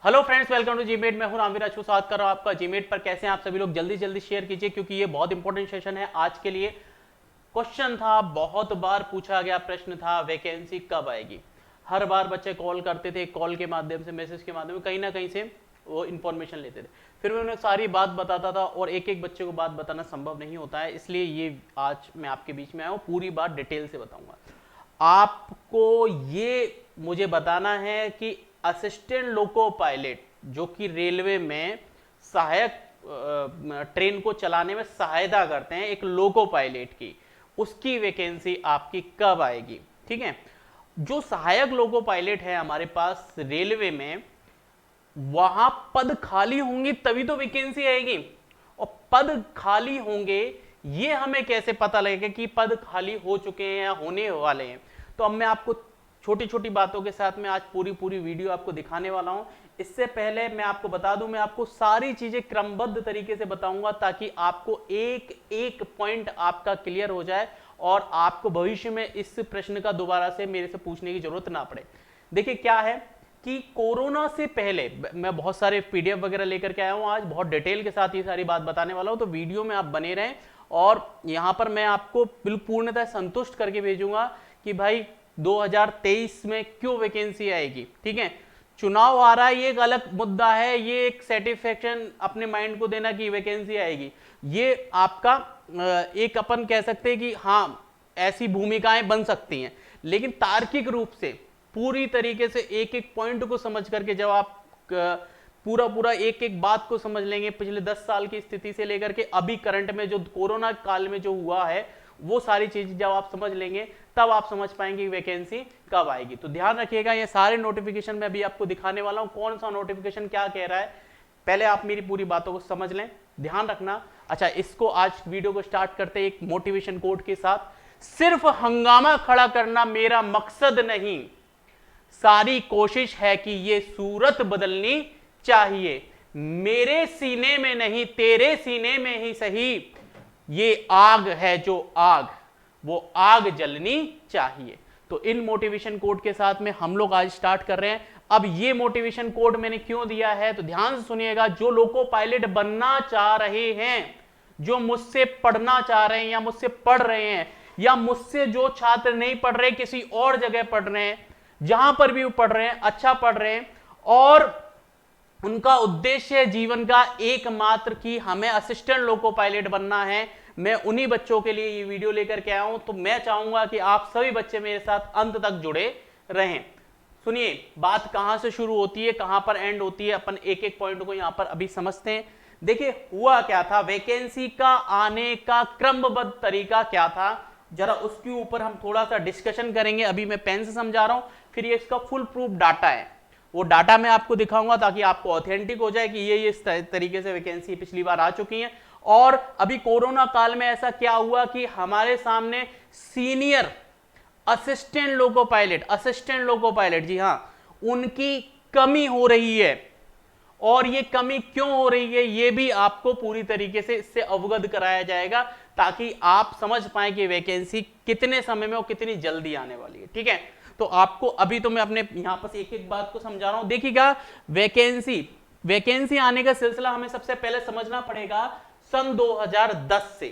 Hello friends, welcome to GMAT. मैं हूं रामवीर अछू, स्वागत कर रहा हूं आपका जीमेट पर। कैसे हैं आप सभी लोग? जल्दी जल्दी शेयर कीजिए क्योंकि ये बहुत इंपॉर्टेंट सेशन है आज के लिए। क्वेश्चन था, बहुत बार पूछा गया प्रश्न था, वैकेंसी कब आएगी। हर बार बच्चे कॉल करते थे, कॉल के माध्यम से, मैसेज के माध्यम से, कहीं ना कहीं से वो इन्फॉर्मेशन लेते थे। फिर मैं उन्हें सारी बात बताता था और एक एक बच्चे को बात बताना संभव नहीं होता है, इसलिए ये आज मैं आपके बीच में आया हूँ, पूरी बात डिटेल से बताऊंगा आपको। ये मुझे बताना है कि असिस्टेंट लोको पायलट जो कि रेलवे में सहायक ट्रेन को चलाने में सहायता करते हैं, एक लोको पायलट की, उसकी वैकेंसी आपकी कब आएगी। ठीक है, जो सहायक लोको पायलट है हमारे पास रेलवे में, वहां पद खाली होंगे तभी तो वैकेंसी आएगी। और पद खाली होंगे ये हमें कैसे पता लगेगा कि पद खाली हो चुके हैं या होने वाले हैं? तो अब मैं आपको छोटी छोटी बातों के साथ में आज पूरी पूरी वीडियो आपको दिखाने वाला हूं। इससे पहले मैं आपको बता दूं, मैं आपको सारी चीजें क्रमबद्ध तरीके से बताऊंगा ताकि आपको एक एक पॉइंट आपका क्लियर हो जाए और आपको भविष्य में इस प्रश्न का दोबारा से मेरे से पूछने की जरूरत ना पड़े। देखिए क्या है कि कोरोना से पहले मैं बहुत सारे पीडीएफ वगैरह लेकर के आया हूं, आज बहुत डिटेल के साथ ये सारी बात बताने वाला हूं, तो वीडियो में आप बने रहें। और यहां पर मैं आपको बिल्कुल पूर्णतः संतुष्ट करके भेजूंगा कि भाई 2023 में क्यों वैकेंसी आएगी। ठीक है, चुनाव आ रहा है ये एक अलग मुद्दा है, ये एक सेटिस्फेक्शन अपने माइंड को देना कि वैकेंसी आएगी, ये आपका एक अपन कह सकते हैं कि हाँ ऐसी भूमिकाएं बन सकती हैं, लेकिन तार्किक रूप से पूरी तरीके से एक एक पॉइंट को समझ करके जब आप पूरा पूरा एक एक बात को समझ लेंगे, पिछले 10 साल की स्थिति से लेकर के अभी करंट में जो कोरोना काल में जो हुआ है वो सारी चीजें जब आप समझ लेंगे तब आप समझ पाएंगे वैकेंसी कब आएगी। तो ध्यान रखिएगा, ये सारे नोटिफिकेशन मैं अभी आपको दिखाने वाला हूं, कौन सा नोटिफिकेशन क्या कह रहा है। पहले आप मेरी पूरी बातों को समझ लें, ध्यान रखना। अच्छा, इसको आज वीडियो को स्टार्ट करते एक मोटिवेशन कोट के साथ। सिर्फ हंगामा खड़ा करना मेरा मकसद नहीं, सारी कोशिश है कि ये सूरत बदलनी चाहिए। मेरे सीने में नहीं तेरे सीने में ही सही, ये आग है जो आग, वो आग जलनी चाहिए। तो इन मोटिवेशन कोड के साथ में हम लोग आज स्टार्ट कर रहे हैं। अब ये मोटिवेशन कोड मैंने क्यों दिया है तो ध्यान से सुनिएगा। जो लोको पायलट बनना चाह रहे हैं, जो मुझसे पढ़ना चाह रहे हैं या मुझसे पढ़ रहे हैं, या मुझसे जो छात्र नहीं पढ़ रहे किसी और जगह पढ़ रहे हैं, जहां पर भी वो पढ़ रहे हैं अच्छा पढ़ रहे हैं, और उनका उद्देश्य जीवन का एकमात्र कि हमें असिस्टेंट लोको पायलट बनना है, मैं उन्हीं बच्चों के लिए ये वीडियो लेकर के आया हूं। तो मैं चाहूंगा कि आप सभी बच्चे मेरे साथ अंत तक जुड़े रहें। सुनिए, बात कहां से शुरू होती है, कहां पर एंड होती है, अपन एक एक पॉइंट को यहां पर अभी समझते हैं। देखिए हुआ क्या था, वैकेंसी का आने का क्रमबद्ध तरीका क्या था, जरा उसके ऊपर हम थोड़ा सा डिस्कशन करेंगे। अभी मैं पेन से समझा रहा हूं, फिर ये इसका फुल प्रूफ डाटा है, वो डाटा मैं आपको दिखाऊंगा ताकि आपको ऑथेंटिक हो जाए कि ये इस तरीके से वैकेंसी पिछली बार आ चुकी है। और अभी कोरोना काल में ऐसा क्या हुआ कि हमारे सामने सीनियर असिस्टेंट लोको पायलट, जी हां, उनकी कमी हो रही है। और ये कमी क्यों हो रही है ये भी आपको पूरी तरीके से इससे अवगत कराया जाएगा ताकि आप समझ पाए कि वैकेंसी कितने समय में और कितनी जल्दी आने वाली है। ठीक है, तो आपको अभी तो मैं अपने यहां पर एक एक बात को समझा रहा हूं। देखिएगा, वैकेंसी आने का सिलसिला हमें सबसे पहले समझना पड़ेगा सन 2010 से,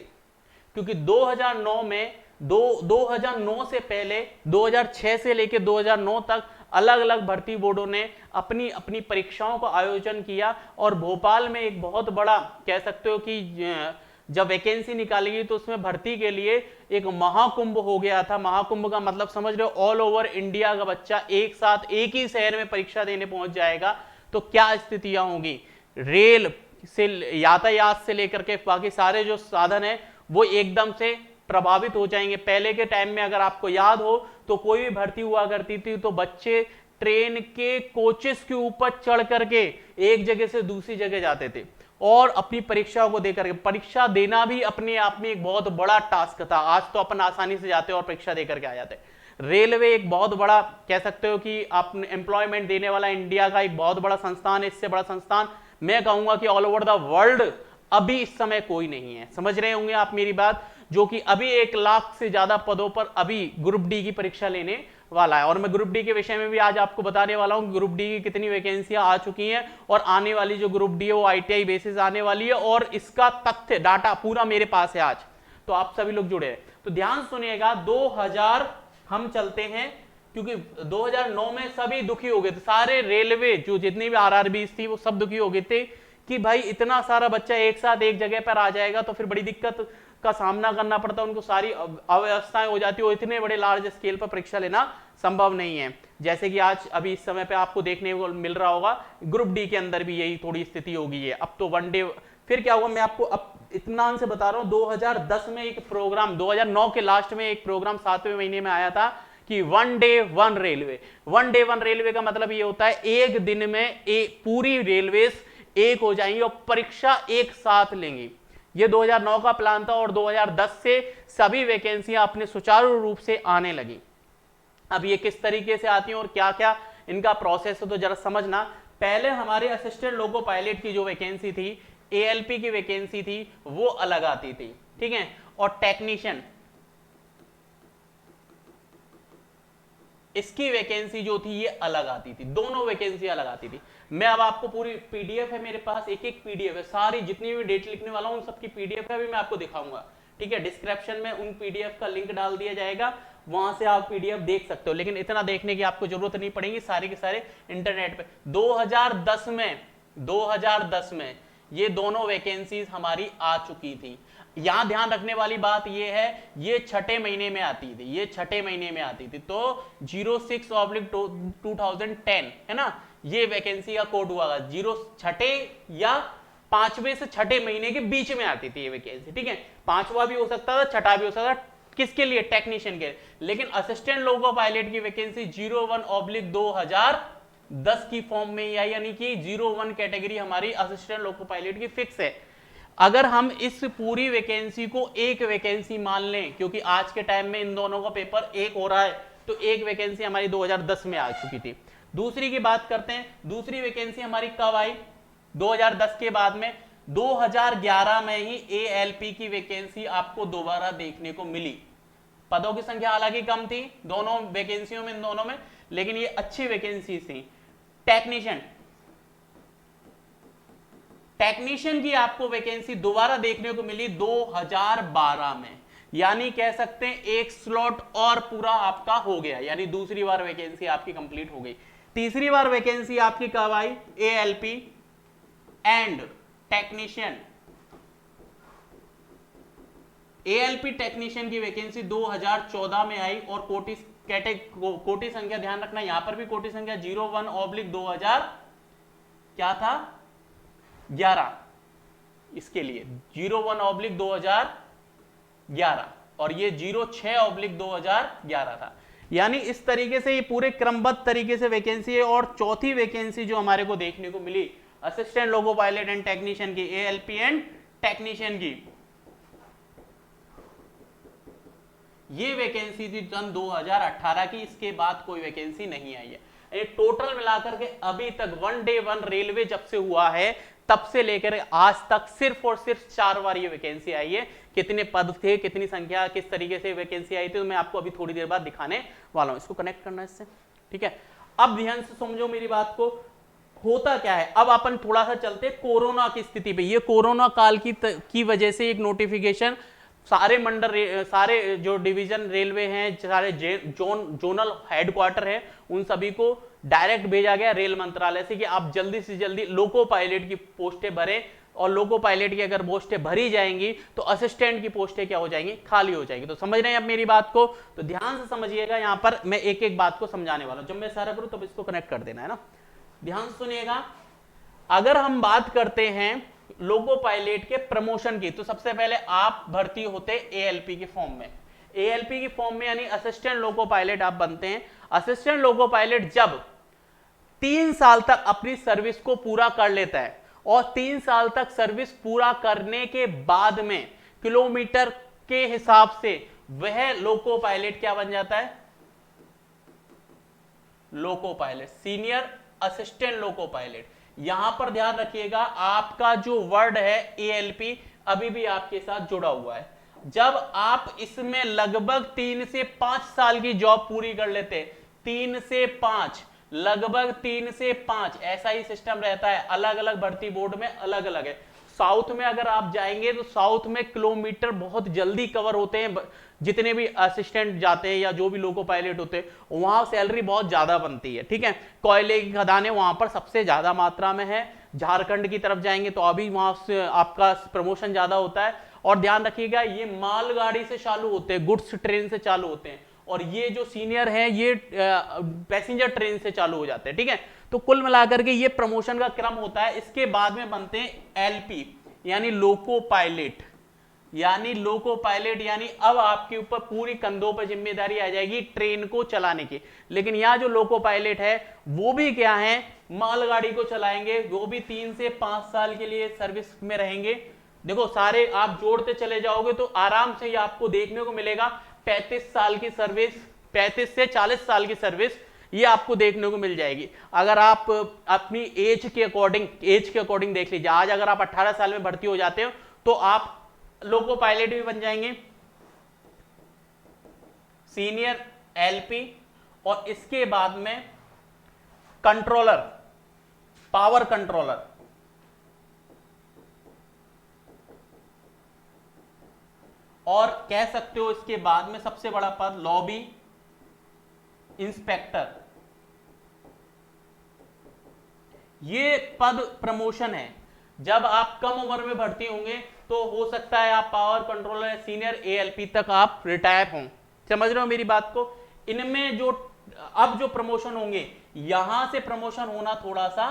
क्योंकि 2009 में 2009 से पहले 2006 से लेकर 2009 तक अलग अलग भर्ती बोर्डों ने अपनी अपनी परीक्षाओं का आयोजन किया। और भोपाल में एक बहुत बड़ा कह सकते हो कि जब वैकेंसी निकाली गई तो उसमें भर्ती के लिए एक महाकुंभ हो गया था। महाकुंभ का मतलब समझ रहे हो, ऑल ओवर इंडिया का बच्चा एक साथ एक ही शहर में परीक्षा देने पहुंच जाएगा, तो क्या स्थितियां होंगी। रेल से, यातायात से लेकर के बाकी सारे जो साधन है वो एकदम से प्रभावित हो जाएंगे। पहले के टाइम में अगर आपको याद हो तो कोई भी भर्ती हुआ करती थी तो बच्चे ट्रेन के कोचेस के ऊपर चढ़ करके एक जगह से दूसरी जगह जाते थे और अपनी परीक्षाओं को देकर के, परीक्षा देना भी अपने आप में एक बहुत बड़ा टास्क था। आज तो अपन आसानी से जाते और परीक्षा देकर के आ जाते। रेलवे एक बहुत बड़ा कह सकते हो कि आप एम्प्लॉयमेंट देने वाला इंडिया का एक बहुत बड़ा संस्थान है। इससे बड़ा संस्थान मैं कहूंगा कि ऑल ओवर द वर्ल्ड अभी इस समय कोई नहीं है। समझ रहे होंगे आप मेरी बात, जो कि अभी 1 लाख से ज्यादा पदों पर अभी ग्रुप डी की परीक्षा लेने वाला है। और मैं ग्रुप डी के विषय में भी आज आपको बताने वाला हूं ग्रुप डी की कितनी वैकेंसियां आ चुकी हैं और आने वाली जो ग्रुप डी है वो ITI बेसिस आने वाली है, और इसका तथ्य डाटा पूरा मेरे पास है आज, तो आप सभी लोग जुड़े हैं। तो ध्यान सुनिएगा, 2000 हम चलते हैं, क्योंकि 2009 में सभी दुखी हो गए थे, सारे रेलवे जो जितनी भी RRBs थी वो सब दुखी हो गए थे कि भाई इतना सारा बच्चा एक साथ एक जगह पर आ जाएगा तो फिर बड़ी दिक्कत का सामना करना पड़ता, उनको सारी अव्यवस्थाएं हो जाती है, इतने बड़े लार्ज स्केल पर परीक्षा लेना संभव नहीं है। जैसे कि आज अभी इस समय पे आपको देखने को मिल रहा होगा ग्रुप डी के अंदर भी यही थोड़ी स्थिति हो गई है। अब तो वनडे, फिर क्या होगा मैं आपको अब इत्मीनान से बता रहा हूं, 2010 में एक प्रोग्राम, 2009 के लास्ट में एक प्रोग्राम 7वें महीने में आया था कि 1 डे 1 रेलवे। 1 डे 1 रेलवे का मतलब ये होता है एक दिन में पूरी रेलवेज एक हो जाएंगी और परीक्षा एक साथ लेंगी। ये 2009 का प्लान था और 2010 से सभी वैकेंसियां अपने सुचारू रूप से आने लगी। अब ये किस तरीके से आती हैं और क्या क्या इनका प्रोसेस है तो जरा समझना। पहले हमारे असिस्टेंट लोको पायलट की जो वैकेंसी थी, ALP की वैकेंसी थी, वो अलग आती थी, ठीक है, और टेक्नीशियन इसकी वैकेंसी जो थी ये अलग आती थी, दोनों वैकेंसी अलग आती थी। मैं अब आपको पूरी PDF है मेरे पास, एक PDF है, सारी जितनी भी डेट लिखने वाला हूं उन सबकी PDF है, अभी मैं आपको दिखाऊंगा, ठीक है। डिस्क्रिप्शन में उन PDF का लिंक डाल दिया जाएगा, वहां से आप PDF देख सकते हो, लेकिन इतना देखने की आपको जरूरत नहीं पड़ेगी, सारे के सारे इंटरनेट पे। 2010 में ये दोनों वैकेंसीज हमारी आ चुकी थी। यहां ध्यान रखने वाली बात ये है, ये छठे महीने में आती थी, ये छठे महीने में आती थी, तो 06/2010 है ना, ये वैकेंसी का कोड हुआ, छठे या 5वें से छठे महीने के बीच में आती थी ये वैकेंसी, ठीक है। 5वां भी हो सकता था, छठा भी हो सकता था, किसके लिए, टेक्नीशियन के। लेकिन असिस्टेंट लोको पायलट की वैकेंसी 01/2010 की फॉर्म में ही आई, यानी कि 01 कैटेगरी हमारी असिस्टेंट लोको पायलट की फिक्स है। अगर हम इस पूरी वैकेंसी को एक वैकेंसी मान लें, क्योंकि आज के टाइम में इन दोनों का पेपर एक हो रहा है, तो एक वैकेंसी हमारी 2010 में आ चुकी थी। दूसरी की बात करते हैं, दूसरी वैकेंसी हमारी कब आई 2010 के बाद में, 2011 में ही ALP की वैकेंसी आपको दोबारा देखने को मिली। पदों की संख्या हालांकि कम थी दोनों वैकेंसियों में, इन दोनों में, लेकिन ये अच्छी वैकेंसी थी। टेक्नीशियन की आपको वैकेंसी दोबारा देखने को मिली 2012 में, यानी कह सकते हैं एक स्लॉट और पूरा आपका हो गया, यानी दूसरी बार वैकेंसी आपकी कंप्लीट हो गई। तीसरी बार वैकेंसी आपकी कब आई, ALP and technician. ALP technician की वैकेंसी 2014 में आई और कोटि संख्या ध्यान रखना, यहां पर भी कोटि संख्या 01/2000 क्या था 11, इसके लिए 01/2011 और ये 06/2011 था। यानी इस तरीके से ये पूरे क्रमबद्ध तरीके से वैकेंसी है। और चौथी वैकेंसी जो हमारे को देखने को मिली assistant loco pilot and technician की, ALP एंड टेक्नीशियन की, ये वैकेंसी थी सन 2018 की। इसके बाद कोई वैकेंसी नहीं आई है। टोटल मिलाकर के अभी तक 1 डे 1 रेलवे जब से हुआ है तब से लेकर आज तक सिर्फ और सिर्फ 4 बार ये वैकेंसी आई है। कितने पद थे, कितनी संख्या, किस तरीके से वैकेंसी आई थी, तो मैं आपको अभी थोड़ी देर बाद दिखाने वाला हूं। इसको कनेक्ट करना है इससे, ठीक है। अब ध्यान से समझो मेरी बात को, होता क्या है। अब अपन थोड़ा सा चलते कोरोना की स्थिति पे। ये कोरोना काल की वजह से एक नोटिफिकेशन सारे मंडल, सारे जो डिवीजन रेलवे हैं, सारे जोनल हेडक्वार्टर है, उन सभी को डायरेक्ट भेजा गया रेल मंत्रालय से कि आप जल्दी से जल्दी लोको पायलट की पोस्टें भरें, और लोको पायलट की अगर पोस्टें भरी जाएंगी तो असिस्टेंट की पोस्टें क्या हो जाएंगी, खाली हो जाएंगी। तो समझ रहे हैं अब मेरी बात को, तो ध्यान से समझिएगा। यहां पर मैं एक एक बात को समझाने वाला हूं, जब मैं सारा करूं तब इसको कनेक्ट कर देना है ना। ध्यान सुनिएगा, अगर हम बात करते हैं लोको पायलट के प्रमोशन की, तो सबसे पहले आप भर्ती होते ALP के फॉर्म में। ALP की फॉर्म में यानी असिस्टेंट लोको पायलट आप बनते हैं। असिस्टेंट लोको पायलट जब 3 साल तक अपनी सर्विस को पूरा कर लेता है, और 3 साल तक सर्विस पूरा करने के बाद में किलोमीटर के हिसाब से वह लोको पायलट क्या बन जाता है, loco pilot, senior assistant loco pilot. यहां पर ध्यान रखिएगा, आपका जो वर्ड है ALP अभी भी आपके साथ जुड़ा हुआ है। जब आप इसमें लगभग 3 से 5 साल की जॉब पूरी कर लेते हैं, 3 से 5, लगभग 3 से 5 ऐसा ही सिस्टम रहता है। अलग अलग भर्ती बोर्ड में अलग अलग है। साउथ में अगर आप जाएंगे तो साउथ में किलोमीटर बहुत जल्दी कवर होते हैं, जितने भी असिस्टेंट जाते हैं या जो भी लोको पायलट होते हैं वहां सैलरी बहुत ज्यादा बनती है। ठीक है, कोयले की खदानें वहां पर सबसे ज्यादा मात्रा में है। झारखंड की तरफ जाएंगे तो अभी वहां से आपका प्रमोशन ज्यादा होता है। और ध्यान रखिएगा ये मालगाड़ी से चालू होते हैं, गुड्स ट्रेन से चालू होते हैं, और ये जो सीनियर है ये पैसेंजर ट्रेन से चालू हो जाते हैं। ठीक है, तो कुल मिलाकर के ये प्रमोशन का क्रम होता है। इसके बाद में बनते हैं एलपी यानी लोको पायलट, यानी अब आपके ऊपर पूरी कंधों पर जिम्मेदारी आ जाएगी ट्रेन को चलाने की। लेकिन यहाँ जो लोको पायलट है वो भी क्या है, मालगाड़ी को चलाएंगे। वो भी 3 से 5 साल के लिए सर्विस में रहेंगे। देखो सारे आप जोड़ते चले जाओगे तो आराम से ये आपको देखने को मिलेगा 35 साल की सर्विस, 35 से 40 साल की सर्विस ये आपको देखने को मिल जाएगी। अगर आप अपनी एज के अकॉर्डिंग देख लीजिए, आज अगर आप 18 साल में भर्ती हो जाते हो तो आप लोको पायलट भी बन जाएंगे, सीनियर एलपी, और इसके बाद में कंट्रोलर, पावर कंट्रोलर, और कह सकते हो इसके बाद में सबसे बड़ा पद लॉबी इंस्पेक्टर। ये पद प्रमोशन है। जब आप कम उम्र में भर्ती होंगे तो हो सकता है आप पावर कंट्रोलर सीनियर एएलपी तक आप रिटायर हों। समझ रहे हो मेरी बात को। इनमें जो अब जो प्रमोशन होंगे, यहां से प्रमोशन होना थोड़ा सा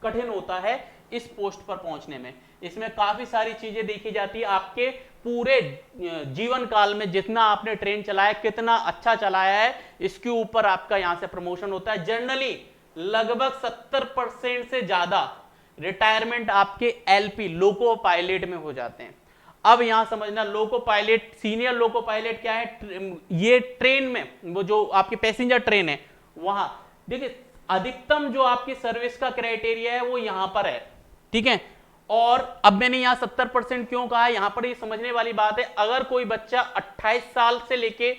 कठिन होता है इस पोस्ट पर पहुंचने में। इसमें काफी सारी चीजें देखी जाती है, आपके पूरे जीवन काल में जितना आपने ट्रेन चलाया, कितना अच्छा चलाया है, इसके ऊपर आपका यहां से प्रमोशन होता है। जनरली लगभग 70% से ज्यादा रिटायरमेंट आपके एलपी लोको पायलट में हो जाते हैं। अब यहां समझना, loco pilot, senior loco pilot क्या है, ये ट्रेन में वो जो आपकी पैसेंजर ट्रेन है वहां देखिए अधिकतम जो आपकी सर्विस का क्राइटेरिया है वो यहां पर है। ठीक है, और अब मैंने यहां 70% क्यों कहा है, यहां पर ये समझने वाली बात है। अगर कोई बच्चा 28 साल से लेके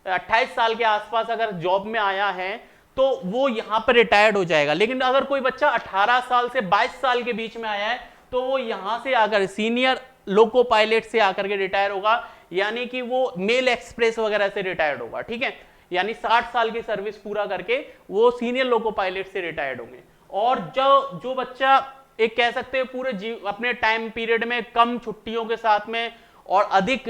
28 साल के आसपास अगर जॉब में आया है तो वो यहां पर रिटायर्ड हो जाएगा। लेकिन अगर कोई बच्चा 18 साल से 22 साल के बीच में आया है तो वो यहां से आकर सीनियर लोको पायलट से आकर के रिटायर होगा, यानी कि वो मेल एक्सप्रेस वगैरह से रिटायर्ड होगा। ठीक है, यानी 60 साल की सर्विस पूरा करके वो सीनियर लोको पायलट से रिटायर्ड होंगे। और जो बच्चा एक कह सकते हैं पूरे अपने टाइम पीरियड में कम छुट्टियों के साथ में और अधिक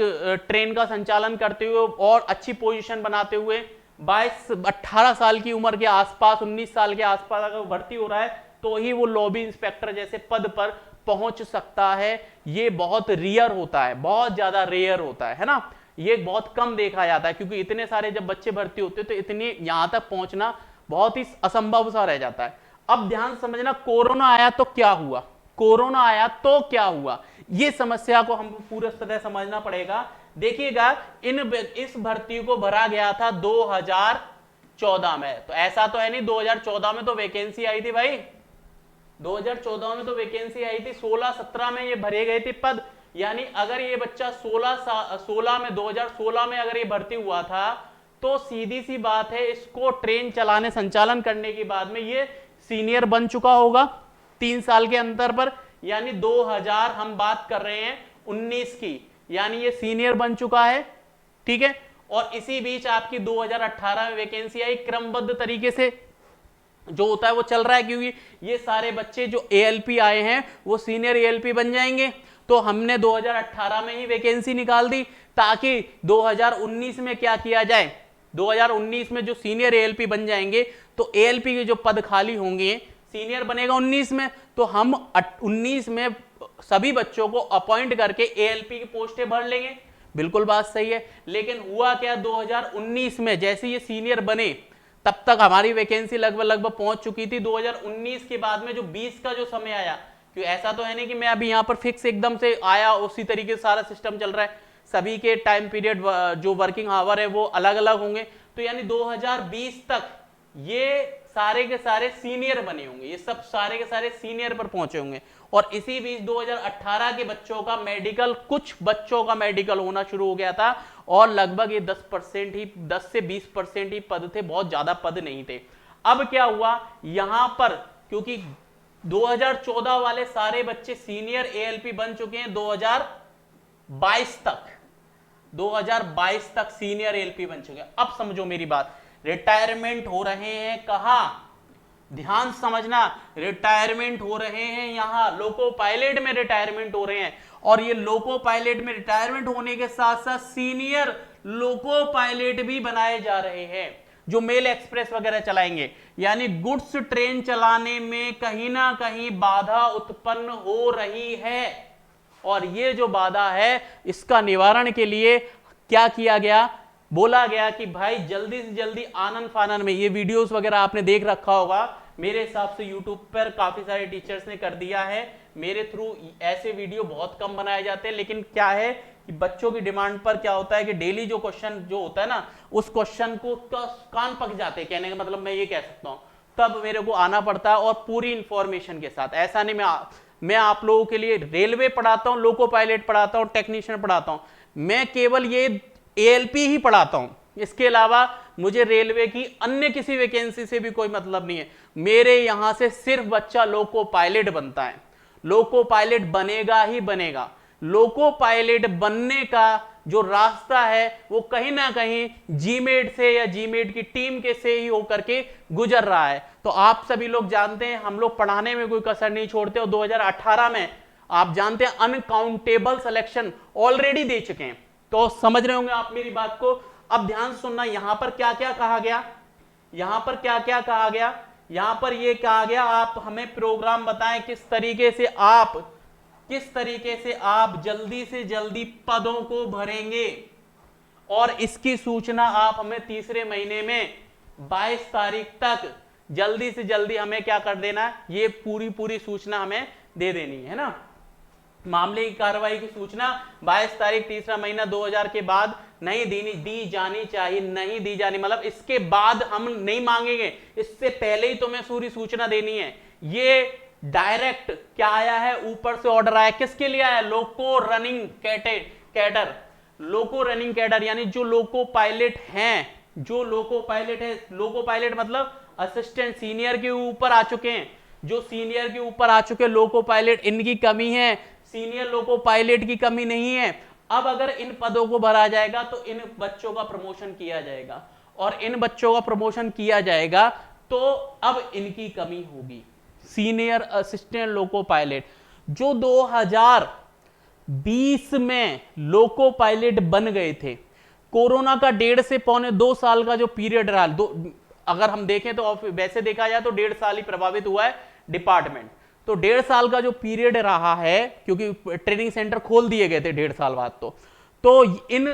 ट्रेन का संचालन करते हुए और अच्छी पोजीशन बनाते हुए 18 साल की उम्र के आसपास, 19 साल के आसपास अगर भर्ती हो रहा है तो ही वो लॉबी इंस्पेक्टर जैसे पद पर पहुंच सकता है। ये बहुत रेयर होता है, बहुत ज्यादा रेयर होता है ना। ये बहुत कम देखा जाता है क्योंकि इतने सारे जब बच्चे भर्ती होते हैं तो इतने यहां तक पहुंचना बहुत ही असंभव सा रह जाता है। अब ध्यान समझना, कोरोना आया तो क्या हुआ, कोरोना आया तो क्या हुआ, ये समस्या को हम पूरी तरह समझना पड़ेगा। देखिएगा इस भर्ती को भरा गया था 2014 में, तो ऐसा तो है नहीं 2014 में तो वैकेंसी आई थी भाई, 2014 में तो वैकेंसी आई थी, 16-17 में ये भरे गए थे पद। यानी अगर ये बच्चा 2016 में अगर ये भर्ती हुआ था तो सीधी सी बात है इसको ट्रेन चलाने संचालन करने के बाद में ये सीनियर बन चुका होगा 3 साल के अंतर पर। यानी 2000 हम बात कर रहे हैं 19 की, यानी ये सीनियर बन चुका है। ठीक है, और इसी बीच आपकी 2018 में वैकेंसी आई। क्रमबद्ध तरीके से जो होता है वो चल रहा है क्योंकि ये सारे बच्चे जो एएलपी आए हैं वो सीनियर एएलपी बन जाएंगे। तो हमने 2018 में ही वैकेंसी निकाल दी ताकि 2019 में क्या किया जाए, 2019 में जो सीनियर एएलपी बन जाएंगे तो एएलपी के जो पद खाली होंगे, सीनियर बनेगा 19 में, तो हम 19 में सभी बच्चों को अपॉइंट करके एएलपी की पोस्टें भर लेंगे। बिल्कुल बात सही है। लेकिन हुआ क्या, 2019 में जैसे ये सीनियर बने तब तक हमारी वैकेंसी लगभग पहुंच चुकी थी। 2019 के बाद में जो 20 का जो समय आया, क्योंकि ऐसा तो है नहीं कि मैं अभी यहाँ पर फिक्स एकदम से आया उसी तरीके से सारा सिस्टम चल रहा है, सभी के टाइम पीरियड जो वर्किंग आवर है वो अलग अलग होंगे। तो यानी 2020 तक ये सारे के सारे सीनियर बने होंगे, ये सब सारे के सारे सीनियर पर पहुंचे होंगे। और इसी बीच 2018 के बच्चों का मेडिकल, कुछ बच्चों का मेडिकल होना शुरू हो गया था और लगभग ये 10% ही, 10 से 20% ही पद थे, बहुत ज्यादा पद नहीं थे। अब क्या हुआ यहां पर, क्योंकि 2014 वाले सारे बच्चे सीनियर एएलपी बन चुके हैं, 2022 तक सीनियर एएलपी बन चुके हैं। अब समझो मेरी बात, रिटायरमेंट हो रहे हैं कहां, ध्यान समझना, रिटायरमेंट हो रहे हैं यहां लोको पायलट में रिटायरमेंट हो रहे हैं। और ये लोको पायलट में रिटायरमेंट होने के साथ साथ सीनियर लोको पायलट भी बनाए जा रहे हैं जो मेल एक्सप्रेस वगैरह चलाएंगे। यानी गुड्स ट्रेन चलाने में कहीं ना कहीं बाधा उत्पन्न हो रही है, और ये जो बाधा है इसका निवारण के लिए क्या किया गया, बोला गया कि भाई जल्दी से जल्दी आनन फानन में, ये वीडियोस वगैरह आपने देख रखा होगा, मेरे हिसाब से यूट्यूब पर काफी सारे टीचर्स ने कर दिया है। मेरे थ्रू ऐसे वीडियो बहुत कम बनाए जाते हैं, लेकिन क्या है कि बच्चों की डिमांड पर क्या होता है कि डेली जो क्वेश्चन जो होता है ना, उस क्वेश्चन को कान पक जाते हैं, कहने का मतलब मैं ये कह सकता हूं, तब मेरे को आना पड़ता है और पूरी इंफॉर्मेशन के साथ। ऐसा नहीं मैं आप लोगों के लिए रेलवे पढ़ाता हूं, लोको पायलट पढ़ाता हूं, टेक्नीशियन पढ़ाता हूं, मैं केवल ये एएलपी ही पढ़ाता हूं। इसके अलावा मुझे रेलवे की अन्य किसी वैकेंसी से भी कोई मतलब नहीं है। मेरे यहां से सिर्फ बच्चा लोको पायलट बनता है, लोको पायलट बनेगा ही बनेगा। लोको पायलट बनने का जो रास्ता है वो कहीं ना कहीं जीमेट से या जीमेट की टीम के से ही होकर के गुजर रहा है। तो आप सभी लोग जानते हैं हम लोग पढ़ाने में कोई कसर नहीं छोड़ते, और 2018 में आप जानते हैं अनकाउंटेबल सिलेक्शन ऑलरेडी दे चुके हैं। तो समझ रहे होंगे आप मेरी बात को। अब ध्यान सुनना, यहां पर क्या क्या कहा गया, यहां पर क्या क्या कहा गया, यहां पर यह कहा गया आप हमें प्रोग्राम बताएं किस तरीके से आप जल्दी से जल्दी पदों को भरेंगे, और इसकी सूचना आप हमें तीसरे महीने में 22 तारीख तक जल्दी से जल्दी हमें क्या कर देना है, ये पूरी सूचना हमें दे देनी है ना। मामले की कार्रवाई की सूचना 22 तारीख तीसरा महीना 2000 के बाद नहीं दी जानी चाहिए, नहीं दी जानी मतलब इसके बाद हम नहीं मांगेंगे, इससे पहले ही तुम्हें पूरी सूचना देनी है। ये डायरेक्ट क्या आया है, ऊपर से ऑर्डर आया, किसके लिए आया, लोको रनिंग कैडर, लोको रनिंग कैडर, यानी जो लोको पायलट हैं, जो लोको पायलट है, लोको पायलट मतलब असिस्टेंट सीनियर के ऊपर आ चुके हैं, जो सीनियर के ऊपर आ चुके लोको पायलट, इनकी कमी है, सीनियर लोको पायलट की कमी नहीं है। अब अगर इन पदों को भरा जाएगा तो इन बच्चों का प्रमोशन किया जाएगा, और इन बच्चों का प्रमोशन किया जाएगा तो अब इनकी कमी होगी। सीनियर असिस्टेंट लोको पायलट जो 2020 में लोको पायलट बन गए थे, कोरोना का 1.5 से पौने 2 साल का जो पीरियड रहा, अगर हम देखें तो वैसे देखा जाए तो 1.5 साल ही प्रभावित हुआ है डिपार्टमेंट, तो 1.5 साल का जो पीरियड रहा है, क्योंकि ट्रेनिंग सेंटर खोल दिए गए थे 1.5 साल बाद, तो इन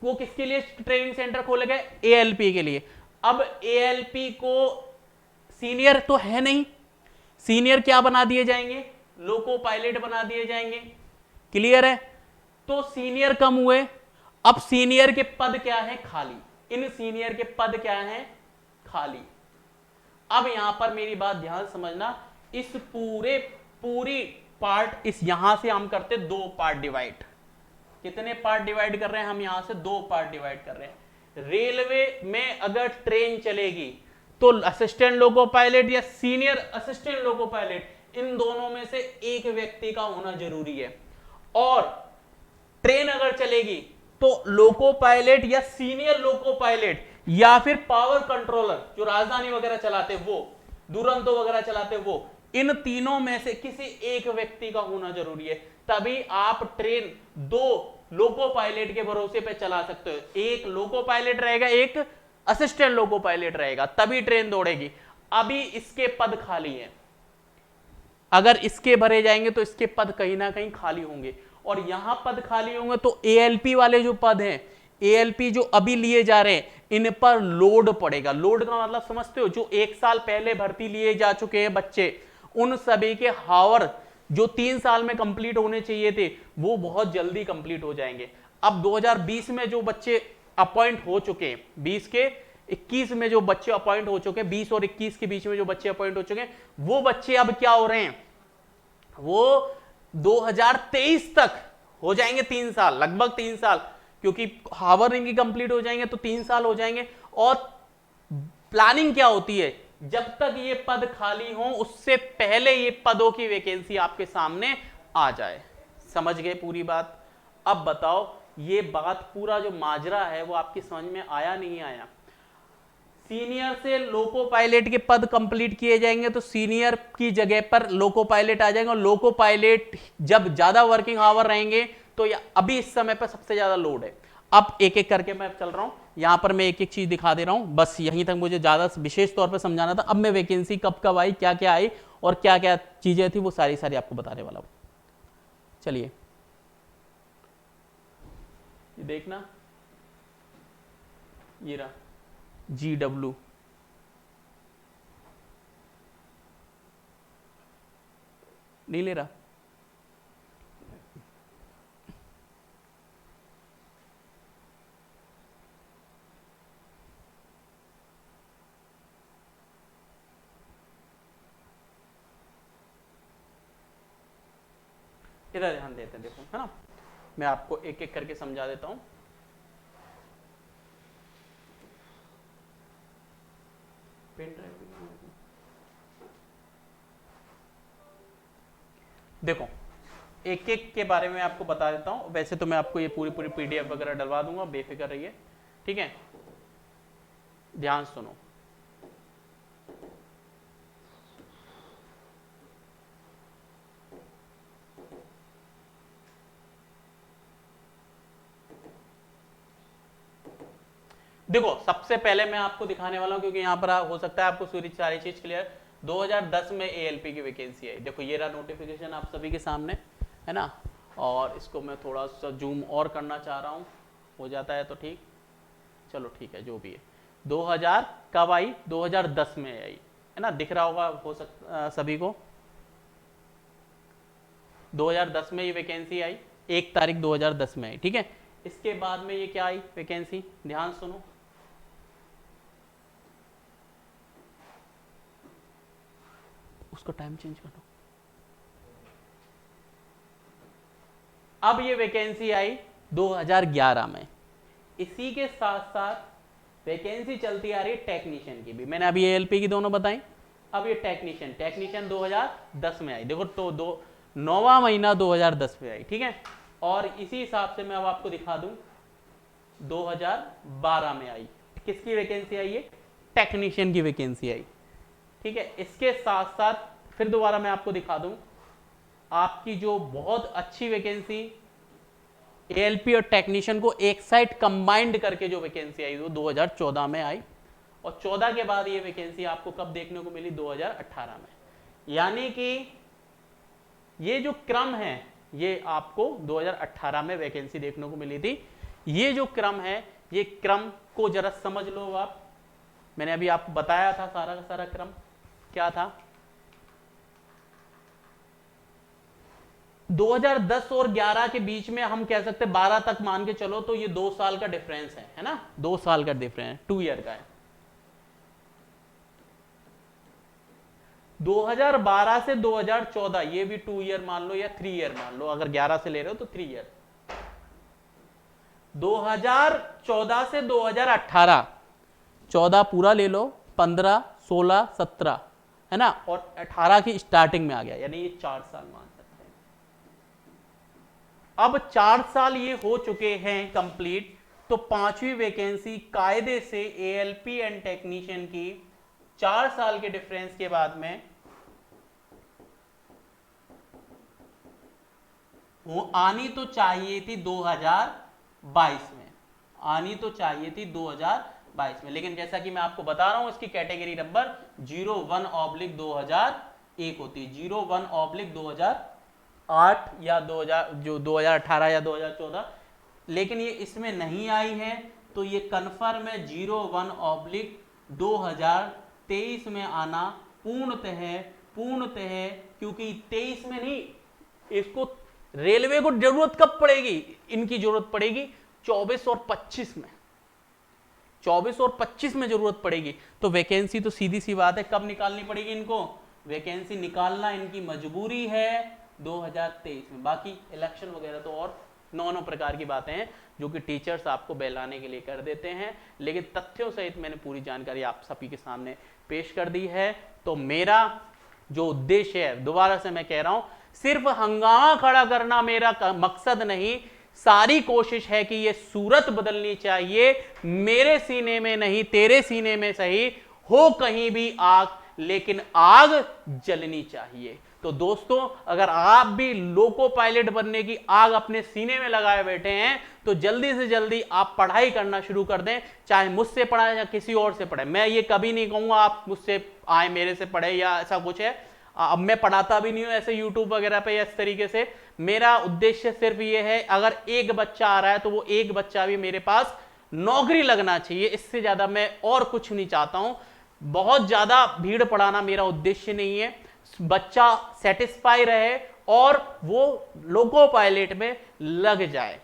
वो किसके लिए ट्रेनिंग सेंटर खोले गए, एएलपी के लिए। अब एएलपी को सीनियर तो है नहीं, सीनियर क्या बना दिए जाएंगे, लोको पायलट बना दिए जाएंगे, क्लियर है। तो सीनियर कम हुए, अब सीनियर के पद क्या है, खाली, इन सीनियर के पद क्या है, खाली। अब यहां पर मेरी बात ध्यान समझना, इस पूरी पार्ट, इस यहां से हम करते 2 पार्ट डिवाइड, कितने पार्ट डिवाइड कर रहे हैं हम, यहां से 2 पार्ट डिवाइड कर रहे हैं। रेलवे में अगर ट्रेन चलेगी तो असिस्टेंट लोको पायलट या सीनियर असिस्टेंट लोको पायलट, इन दोनों में से एक व्यक्ति का होना जरूरी है। और ट्रेन अगर चलेगी तो लोको पायलट या सीनियर लोको पायलट या फिर पावर कंट्रोलर, जो राजधानी वगैरह चलाते वो, दुरंतो वगैरह चलाते वो, इन तीनों में से किसी एक व्यक्ति का होना जरूरी है, तभी आप ट्रेन 2 लोको पायलट के भरोसे पे चला सकते हो। एक लोको पायलट रहेगा, एक असिस्टेंट लोको पायलट रहेगा, तभी ट्रेन दौड़ेगी। अभी इसके पद खाली हैं, अगर इसके भरे जाएंगे तो इसके पद कहीं ना कहीं खाली होंगे, और यहां पद खाली होंगे तो एएलपी वाले जो पद हैं, एएलपी जो अभी लिए जा रहे हैं, इन पर लोड पड़ेगा। लोड का मतलब समझते हो, जो 1 साल पहले भर्ती लिए जा चुके हैं बच्चे, उन सभी के हावर जो 3 साल में कंप्लीट होने चाहिए थे वो बहुत जल्दी कंप्लीट हो जाएंगे। अब 2020 में जो बच्चे अपॉइंट हो चुके हैं, 20 के 21 में जो बच्चे अपॉइंट हो चुके हैं, 20 और 21 के बीच में जो बच्चे अपॉइंट हो चुके हैं, वो बच्चे अब क्या हो रहे हैं, वो 2023 तक हो जाएंगे, 3 साल, लगभग 3 साल, क्योंकि हावर इनकी कंप्लीट हो जाएंगे तो 3 साल हो जाएंगे। और प्लानिंग क्या होती है, जब तक ये पद खाली हो उससे पहले ये पदों की वैकेंसी आपके सामने आ जाए। समझ गए पूरी बात? अब बताओ ये बात, पूरा जो माजरा है वो आपकी समझ में आया नहीं आया? सीनियर से लोको पायलट के पद कंप्लीट किए जाएंगे तो सीनियर की जगह पर लोको पायलट आ जाएंगे, और लोको पायलट जब ज्यादा वर्किंग आवर रहेंगे तो अभी इस समय पर सबसे ज्यादा लोड है। अब एक एक करके मैं चल रहा हूं, यहां पर मैं एक एक चीज दिखा दे रहा हूं, बस यहीं तक मुझे ज्यादा विशेष तौर पर समझाना था। अब मैं वैकेंसी कब कब आई, क्या क्या आई और क्या क्या चीजें थी, वो सारी सारी आपको बताने वाला हूं। चलिए ये देखना, ये रहा GW, नहीं ले रहा, इधर ध्यान देते हैं, देखो है ना, मैं आपको एक एक करके समझा देता हूं। पेन ड्राइव देखो, एक एक के बारे में आपको बता देता हूं। वैसे तो मैं आपको ये पूरी पूरी PDF वगैरह डलवा दूंगा, बेफिक्र रहिए, ठीक है? ध्यान सुनो। देखो सबसे पहले मैं आपको दिखाने वाला हूं, क्योंकि यहां पर हो सकता है आपको सारी चीज क्लियर। 2010 में ALP की वैकेंसी आई, देखो ये रहा नोटिफिकेशन आप सभी के सामने, है ना? और इसको मैं थोड़ा सा जूम और करना चाह रहा हूं, हो जाता है तो ठीक, चलो ठीक है, जो भी है। 2000 कब आई? 2010 में आई, है ना? दिख रहा होगा हो सकता सभी को। 2010 में ये वैकेंसी आई, 1 तारीख 2010 में आई, ठीक है? इसके बाद में ये क्या आई वैकेंसी, ध्यान सुनो। उसको टाइम चेंज कर दो। अब ये वैकेंसी आई 2011 में। इसी के साथ साथ वैकेंसी चलती आ रही है टेक्नीशियन की भी। मैंने अभी ALP की दोनों बताई, अब ये टेक्नीशियन 2010 में आई। देखो तो 9वां महीना 2010 में आई, ठीक है? और इसी हिसाब से मैं अब आपको दिखा दूं, 2012 में आई। किसकी वैकेंसी आई है? टेक्नीशियन की वैकेंसी आई, ठीक है? इसके साथ साथ फिर दोबारा मैं आपको दिखा दूं, आपकी जो बहुत अच्छी वैकेंसी ALP और टेक्नीशियन को एक साइड कंबाइंड करके जो वैकेंसी आई वो 2014 में आई, और 14 के बाद ये वैकेंसी आपको कब देखने को मिली? 2018 में। यानी कि ये जो क्रम है ये आपको 2018 में वैकेंसी देखने को मिली थी। ये जो क्रम है, ये क्रम को जरा समझ लो आप। मैंने अभी आपको बताया था सारा का सारा क्रम क्या था। 2010 और 11 के बीच में हम कह सकते 12 तक मान के चलो, तो ये 2 साल का डिफरेंस है ना? 2 साल का डिफरेंस, 2 ईयर का है। 2012 से 2014 ये भी 2 ईयर मान लो या 3 ईयर मान लो, अगर 11 से ले रहे हो तो 3 ईयर। 2014 से 2018, 14 पूरा ले लो, 15, 16, 17, है ना? और 18 की स्टार्टिंग में आ गया, यानी ये 4 साल मान सकते हैं। अब 4 साल ये हो चुके हैं कंप्लीट, तो 5वीं वैकेंसी कायदे से ALP एंड टेक्नीशियन की 4 साल के डिफरेंस के बाद में वो आनी तो चाहिए थी 2022 में, आनी तो चाहिए थी 2022 में, लेकिन जैसा कि मैं आपको बता रहा हूं इसकी कैटेगरी नंबर 01/2001 होती है, 01/2008 या 2000 जो 2018 या 2014, लेकिन ये इसमें नहीं आई है, तो ये कन्फर्म है 01/2023 में आना पूर्णतः, क्योंकि 23 में नहीं, इसको रेलवे को जरूरत कब पड़ेगी? इनकी जरूरत पड़ेगी 24 और 25 में। 24 और 25 में जरूरत पड़ेगी, तो वैकेंसी तो सीधी सी बात है कब निकालनी पड़ेगी इनको, वैकेंसी निकालना इनकी मजबूरी है 2023 में। बाकी इलेक्शन वगैरह तो और नौ प्रकार की बातें हैं जो कि टीचर्स आपको बहलाने के लिए कर देते हैं, लेकिन तथ्यों सहित मैंने पूरी जानकारी आप सभी के सामने पेश कर दी है। तो मेरा जो उद्देश्य है, दोबारा से मैं कह रहा हूं, सिर्फ हंगामा खड़ा करना मेरा मकसद नहीं, सारी कोशिश है कि ये सूरत बदलनी चाहिए, मेरे सीने में नहीं तेरे सीने में सही, हो कहीं भी आग लेकिन आग जलनी चाहिए। तो दोस्तों अगर आप भी लोको पायलट बनने की आग अपने सीने में लगाए बैठे हैं तो जल्दी से जल्दी आप पढ़ाई करना शुरू कर दें, चाहे मुझसे पढ़ाए या किसी और से पढ़े। मैं ये कभी नहीं कहूंगा आप मुझसे आए मेरे से पढ़े या ऐसा कुछ है, अब मैं पढ़ाता भी नहीं हूं ऐसे यूट्यूब वगैरह पे या इस तरीके से। मेरा उद्देश्य सिर्फ ये है अगर एक बच्चा आ रहा है तो वो एक बच्चा भी मेरे पास नौकरी लगना चाहिए, इससे ज्यादा मैं और कुछ नहीं चाहता हूं। बहुत ज्यादा भीड़ पढ़ाना मेरा उद्देश्य नहीं है, बच्चा सेटिस्फाई रहे और वो लोको पायलट में लग जाए।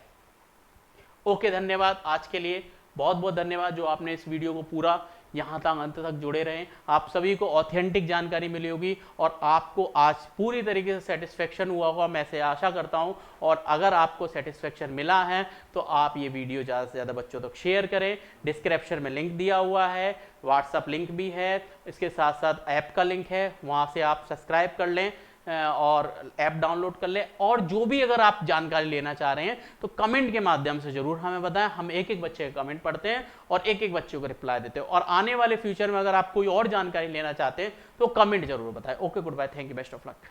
ओके, धन्यवाद आज के लिए, बहुत बहुत धन्यवाद जो आपने इस वीडियो को पूरा यहां तक अंत तक जुड़े रहे। आप सभी को ऑथेंटिक जानकारी मिली होगी और आपको आज पूरी तरीके से सेटिस्फेक्शन हुआ होगा, मैं ऐसे आशा करता हूं। और अगर आपको सेटिस्फेक्शन मिला है तो आप ये वीडियो ज़्यादा से ज़्यादा बच्चों तक शेयर करें। डिस्क्रिप्शन में लिंक दिया हुआ है, व्हाट्सअप लिंक भी है, इसके साथ साथ ऐप का लिंक है, वहाँ से आप सब्सक्राइब कर लें और ऐप डाउनलोड कर ले। और जो भी अगर आप जानकारी लेना चाह रहे हैं तो कमेंट के माध्यम से जरूर हमें बताएं, हम एक एक बच्चे का कमेंट पढ़ते हैं और एक एक बच्चे को रिप्लाई देते हैं। और आने वाले फ्यूचर में अगर आप कोई और जानकारी लेना चाहते हैं तो कमेंट जरूर बताएं। Okay, good bye, thank you, best of luck.